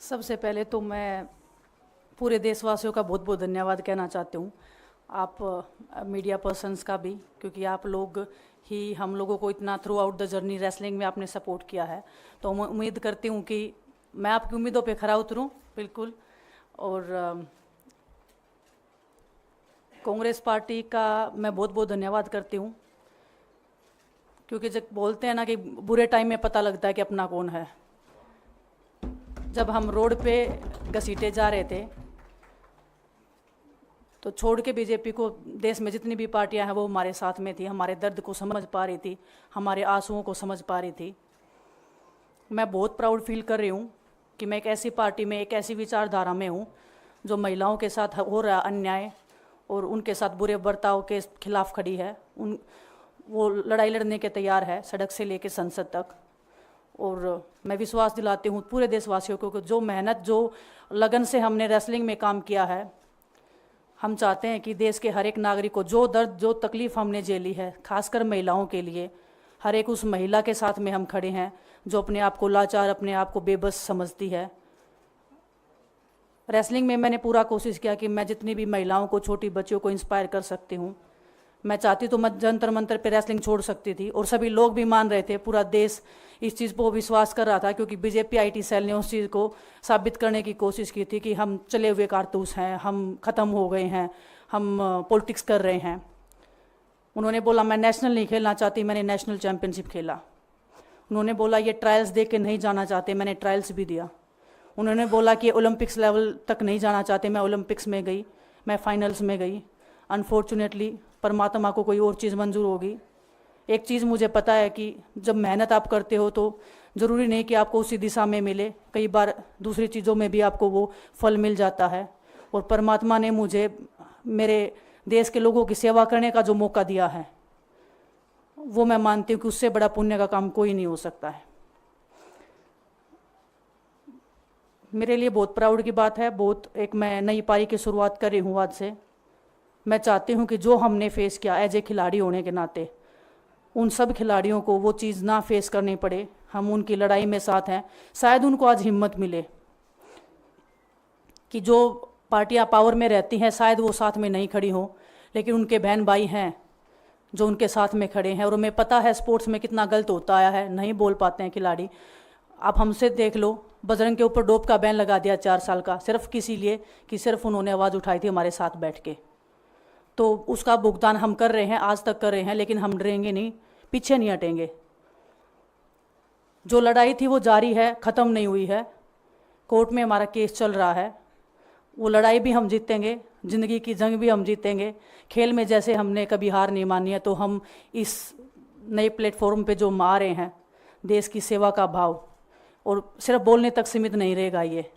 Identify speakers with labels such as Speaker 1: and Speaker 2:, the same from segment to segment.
Speaker 1: सबसे पहले तो मैं पूरे देशवासियों का बहुत बहुत धन्यवाद कहना चाहती हूँ। आप मीडिया पर्सन्स का भी, क्योंकि आप लोग ही हम लोगों को इतना through out the journey wrestling में आपने सपोर्ट किया है। तो मैं उम्मीद करती हूँ कि मैं आपकी उम्मीदों पे खरा उतरूँ बिल्कुल। और कांग्रेस पार्टी का मैं बहुत बहुत धन्यवाद करती हूँ, क्योंकि जब बोलते हैं ना कि बुरे टाइम में पता लगता है कि अपना कौन है। जब हम रोड पे घसीटे जा रहे थे तो छोड़ के बीजेपी को, देश में जितनी भी पार्टियां हैं वो हमारे साथ में थी, हमारे दर्द को समझ पा रही थी, हमारे आंसुओं को समझ पा रही थी। मैं बहुत प्राउड फील कर रही हूँ कि मैं एक ऐसी पार्टी में, एक ऐसी विचारधारा में हूँ जो महिलाओं के साथ हो रहा अन्याय और उनके साथ बुरे बर्ताव के खिलाफ खड़ी है। वो लड़ाई लड़ने के तैयार है, सड़क से लेकर संसद तक। और मैं विश्वास दिलाती हूँ पूरे देशवासियों को कि जो मेहनत, जो लगन से हमने रेसलिंग में काम किया है, हम चाहते हैं कि देश के हर एक नागरिक को जो दर्द, जो तकलीफ़ हमने झेली है, खासकर महिलाओं के लिए, हर एक उस महिला के साथ में हम खड़े हैं जो अपने आप को लाचार, अपने आप को बेबस समझती है। रेसलिंग में मैंने पूरा कोशिश किया कि मैं जितनी भी महिलाओं को, छोटी बच्चियों को इंस्पायर कर सकती हूँ। मैं चाहती तो मैं जंतर मंतर पे रेसलिंग छोड़ सकती थी, और सभी लोग भी मान रहे थे, पूरा देश इस चीज़ पर विश्वास कर रहा था, क्योंकि बीजेपी आईटी सेल ने उस चीज़ को साबित करने की कोशिश की थी कि हम चले हुए कारतूस हैं, हम ख़त्म हो गए हैं, हम पॉलिटिक्स कर रहे हैं। उन्होंने बोला मैं नेशनल नहीं खेलना चाहती, मैंने नेशनल चैम्पियनशिप खेला। उन्होंने बोला ये ट्रायल्स दे के नहीं जाना चाहते, मैंने ट्रायल्स भी दिया। उन्होंने बोला कि ओलंपिक्स लेवल तक नहीं जाना चाहते, मैं ओलंपिक्स में गई, मैं फाइनल्स में गई। अनफॉर्चुनेटली परमात्मा को कोई और चीज़ मंजूर होगी। एक चीज़ मुझे पता है कि जब मेहनत आप करते हो तो ज़रूरी नहीं कि आपको उसी दिशा में मिले, कई बार दूसरी चीज़ों में भी आपको वो फल मिल जाता है। और परमात्मा ने मुझे मेरे देश के लोगों की सेवा करने का जो मौका दिया है, वो मैं मानती हूँ कि उससे बड़ा पुण्य का काम कोई नहीं हो सकता है। मेरे लिए बहुत प्राउड की बात है। एक मैं नई पारी की शुरुआत कर रही हूँ आज से। मैं चाहती हूँ कि जो हमने फेस किया एज ए खिलाड़ी होने के नाते, उन सब खिलाड़ियों को वो चीज़ ना फेस करनी पड़े। हम उनकी लड़ाई में साथ हैं। शायद उनको आज हिम्मत मिले कि जो पार्टियां पावर में रहती हैं शायद वो साथ में नहीं खड़ी हों, लेकिन उनके बहन भाई हैं जो उनके साथ में खड़े हैं। और उन्हें पता है स्पोर्ट्स में कितना गलत होता आया है, नहीं बोल पाते हैं खिलाड़ी। आप हमसे देख लो, बजरंग के ऊपर डोप का बैन लगा दिया 4 साल का, सिर्फ किसी लिए कि सिर्फ उन्होंने आवाज़ उठाई थी हमारे साथ बैठ के। तो उसका भुगतान हम कर रहे हैं, आज तक कर रहे हैं, लेकिन हम डरेंगे नहीं, पीछे नहीं हटेंगे। जो लड़ाई थी वो जारी है, ख़त्म नहीं हुई है। कोर्ट में हमारा केस चल रहा है, वो लड़ाई भी हम जीतेंगे, ज़िंदगी की जंग भी हम जीतेंगे। खेल में जैसे हमने कभी हार नहीं मानी है, तो हम इस नए प्लेटफॉर्म पे जो आ रहे हैं, देश की सेवा का भाव, और सिर्फ बोलने तक सीमित नहीं रहेगा ये।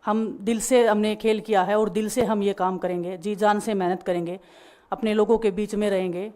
Speaker 1: हम दिल से हमने खेल किया है और दिल से हम ये काम करेंगे, जी जान से मेहनत करेंगे, अपने लोगों के बीच में रहेंगे।